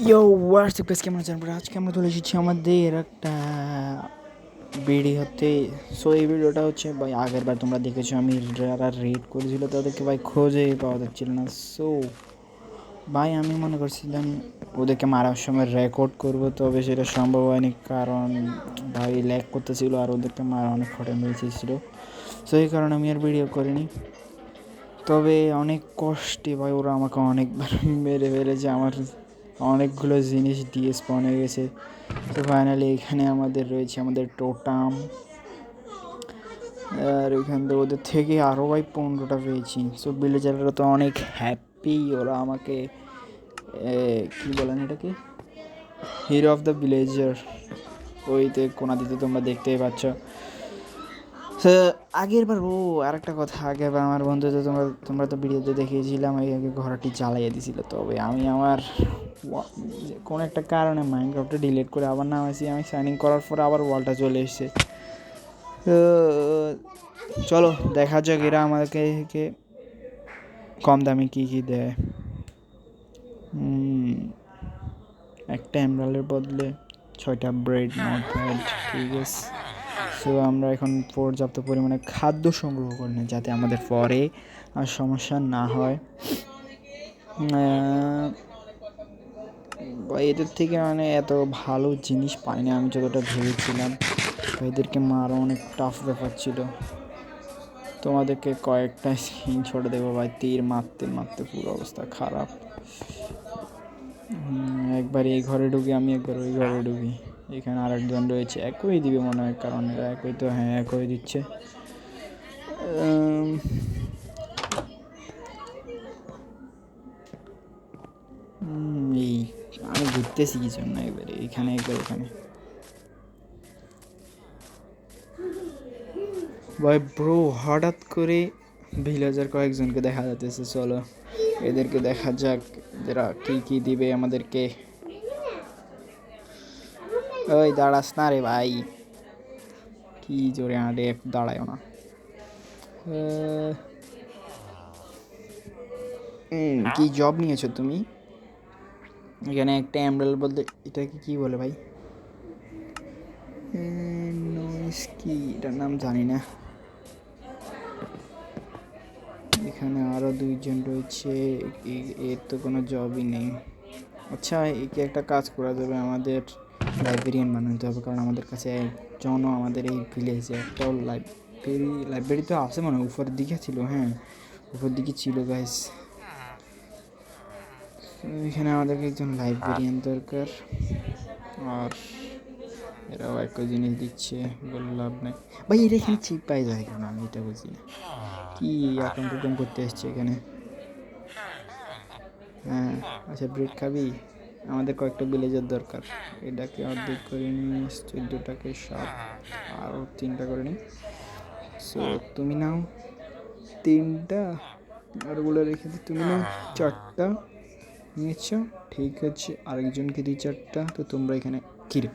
ইয়ো WhatsApp guys, কেমন আছেন? আজকে আমরা চলে এসেছি আমাদের একটা ভিডিওতে। সো এই ভিডিওটা হচ্ছে ভাই, আগের বার তোমরা দেখেছো আমি যারা রেড করেছিল তাদেরকে ভাই খোঁজে পাওয়া যাচ্ছিল না। সো ভাই আমি মনে করছিলাম ওদেরকে মারার সময় রেকর্ড করব, তবে সেটা সম্ভব হয়নি কারণ ভাই ল্যাগ করতেছিল আর ওদেরকে মারা অনেক কঠিন হয়েছিল। সো এই কারণে আমি আর ভিডিও করিনি। তবে অনেক কষ্টে ভাই ওরা আমাকে অনেকবার মেরে ফেলেছে, আমার অনেকগুলো জিনিস দিয়ে স্পন হয়ে গেছে। তো ফাইনালি এখানে আমাদের রয়েছে আমাদের টোটাম, আর এখান থেকে ওদের থেকে আরও ভাই 15টা পেয়েছি। সো ভিলেজাররা তো অনেক হ্যাপি, ওরা আমাকে কী বলেন এটাকে, হিরো অফ দ্য ভিলেজার ওইতে কোনা দিতে তোমরা দেখতেই পাচ্ছ। আগের বার আর একটা কথা, আগের বার আমার বন্ধু তো তোমরা তো ভিডিওতে দেখিয়েছিলাম আগে ঘোড়াটি জ্বালাইয়ে দিয়েছিল। তবে আমি আমার কোনো একটা কারণে মাইনক্রাফটটা ডিলিট করে আবার নামাইছি। আমি সাইনিং করার পর আবার ওয়ালটা চলে এসছে। চলো দেখা যাক এরা আমাদেরকে কম দামে কী কী দেয়। একটা এমরাল্ডের বদলে 6টা ব্রেড, নট ব্যাড, ঠিক আছে। সো আমরা এখন পর্যাপ্ত পরিমাণে খাদ্য সংগ্রহ করি না যাতে আমাদের পরে আর সমস্যা না হয়। এদের থেকে মানে এত ভালো জিনিস পাইনি আমি যতটা ভেবেছিলাম। এদেরকে মারা অনেক টাফ ব্যাপার ছিল। তোমাদেরকে কয়েকটা স্ক্রিনশট দেবো ভাই, তীর মারতে মারতে পুরো অবস্থা খারাপ। একবার এই ঘরে ঢুকি আমি, একবার ওই ঘরে ঢুকি। এখানে আরেকজন রয়েছে, একই দিবে মনে হয় কারণ এরা একই তো, হ্যাঁ একই দিচ্ছে। এই আমি ঘুরতেছি কিছু না, এবারে এখানে একবার এখানে ভাই ব্রো হঠাৎ করে ভিলেজার কয়েকজনকে দেখা যাচ্ছে। চলো এদেরকে দেখা যাক এরা কী কী দিবে আমাদেরকে। ওই দাঁড়াস না রে ভাই, কি জোরে আঁটে, দাঁড়ায়ও না। কি জব নিয়েছো তুমি? এখানে একটা এমরাল বলতে এটাকে কি বলে ভাই? নয়েস কি, এটার নাম জানি না। এখানে আরও 2জন রয়েছে, এর তো কোনো জবই নেই। আচ্ছা একে একটা কাজ করা যাবে, আমাদের লাইব্রেরিয়ান বানাতে হবে কারণ আমাদের কাছে একজনও আমাদের এই ভিলেজে একটাও লাইব্রেরি তো আছে মনে হয়, উপরের দিকে ছিল, হ্যাঁ উপর দিকে ছিল গাইস। এখানে আমাদেরকে একজন লাইব্রেরিয়ান দরকার, আর এরাও একটা জিনিস দিচ্ছে, বলে লাভ নেই ভাই। এটা এখানে চিপ পাই যায় কেন, আমি এটা বুঝি না। কি অ্যাকাউন্ট টুকাউন্ট করতে এসছে এখানে? হ্যাঁ আচ্ছা ব্রেড খাবি? আমাদের কয়েকটা ভিলেজের দরকার। এটাকে অর্ধেক করে নিই, 14টাকে 7, আরও 3টা করে নিই। সো তুমি নাও 3টা, আর ওগুলো রেখে দিই। তুমি নাও 4টা নিয়েছ, ঠিক আছে। আরেকজনকে দিই 4টা। তো তোমরা এখানে কিরে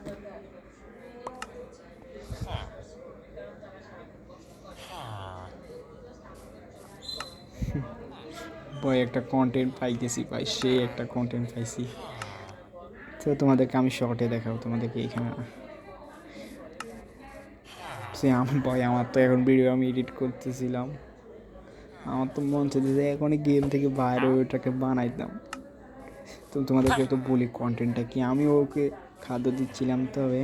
ভাই একটা কন্টেন্ট পাইতেছি ভাই, সে একটা কন্টেন্ট পাইছি। তো তোমাদেরকে আমি শর্টে দেখাবো তোমাদেরকে এখানে। সে আমার ভয়, আমার তো এখন ভিডিও আমি এডিট করতেছিলাম, আমার তো মন চাইছে যে এখনই গেম থেকে বাইরে ওটাকে বানাইতাম। তো তোমাদেরকে তো বলি কন্টেন্টটা কি। আমি ওকে খাদ্য দিচ্ছিলাম, তবে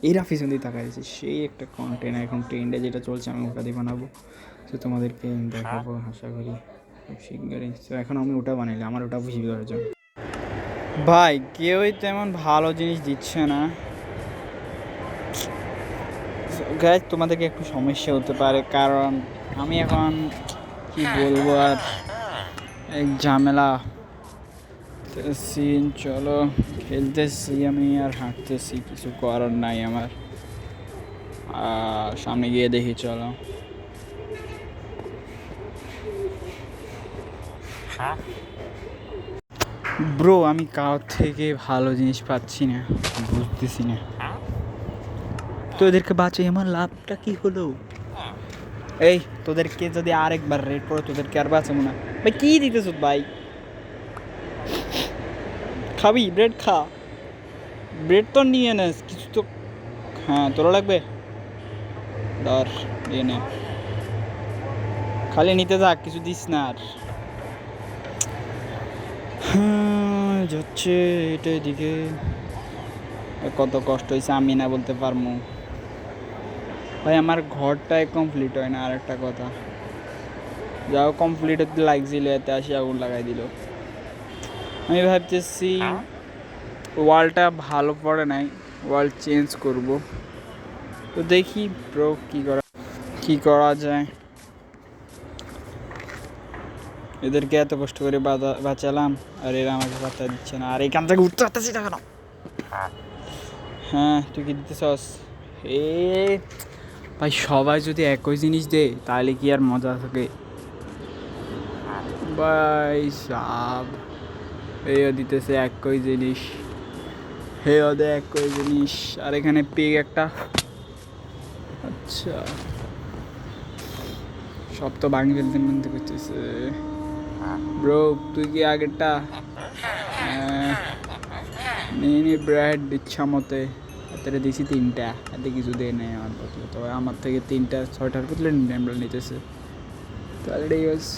এরা পিছন দিয়ে তাকাইছে, সেই একটা কন্টেন্ট এখন ট্রেন্ডে যেটা চলছে আমি ওটা দিয়ে বানাবো। তো তোমাদেরকে দেখাবো আশা করি খুব শীঘ্রই। তো এখন আমি ওটা বানাইলে আমার ওটা বুঝি দরকার। ভাই কেউই তেমন ভালো জিনিস দিচ্ছে না গাইজ, তোমাদেরকে একটু সমস্যা হতে পারে কারণ আমি এখন কি বলবো আর, এক ঝামেলা সিন। চলো খেলতেছি আমি আর হাঁটতেছি, কিছু করার নাই আমার। সামনে গিয়ে দেখি চলো। ব্রো আমি কারোর থেকে ভালো জিনিস পাচ্ছি না, বুঝতেছি না। তো এদেরকে বাঁচাই আমার লাভটা কি হলো? এই তোদেরকে যদি আরেকবার রেড করো তোদেরকে আর বাঁচাবো না ভাই। কী দিতেছ ভাই? খাবি ব্রেড? খা ব্রেড তো নিয়ে নেস কিছু তো। হ্যাঁ তোরা লাগবে, ধর নিয়ে নে। খালি নিতে থাক, কিছু দিস না আর। যাচ্ছে এটা এদিকে। কত কষ্ট হয়েছে আমি না বলতে পারবো ভাই। আমার ঘরটাই কমপ্লিট হয় না, আর একটা কথা। যাও কমপ্লিট হতে লাগছিল, এতে আসি আগুন লাগাই দিল। আমি ভাবতেছি ওয়ালটা ভালো পড়ে নাই, ওয়াল চেঞ্জ করব। তো দেখি ব্রো কি করা যায়। এদেরকে এত কষ্ট করে বাঁচালাম আর এরা আমাকে পাত্তা দিচ্ছে না। আর এইখান থেকে উঠতে পারতেছি না কেন? হ্যাঁ তুই কি দিতেছস? এ ভাই সবাই যদি একই জিনিস দেয় তাহলে কি আর মজা থাকে ভাই সাব? এও দিতেছে একই জিনিস, হেও দে একই জিনিস। আর এখানে পিগ একটা। আচ্ছা সব তো ভাঙি ফেলতে মনতে করতেছে। ব্রো তুই কি আগেরটা নিয়ে নি ব্র্যাড ইচ্ছা মতে। এতে দিছি 3টা, এতে কিছু দেয় নেই আমার বদলে। তবে আমার থেকে 3টা 6টার বদলে এমব্রয়েড নিতেছে, তাহলে ঠিক আছে।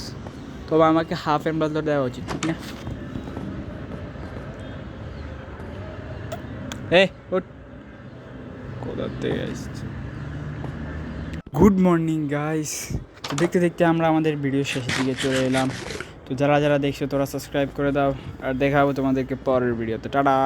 তবে আমাকে হাফ এমব্রয়েড দেওয়া উচিত, ঠিক না? কোথাতে আসছে? Good morning guys. তো দেখতে দেখতে আমরা আমাদের ভিডিও শেষের দিকে চলে এলাম। তো যারা যারা দেখছো তোরা সাবস্ক্রাইব করে দাও, আর দেখা হবে তোমাদেরকে পরের ভিডিওতে। টাটা।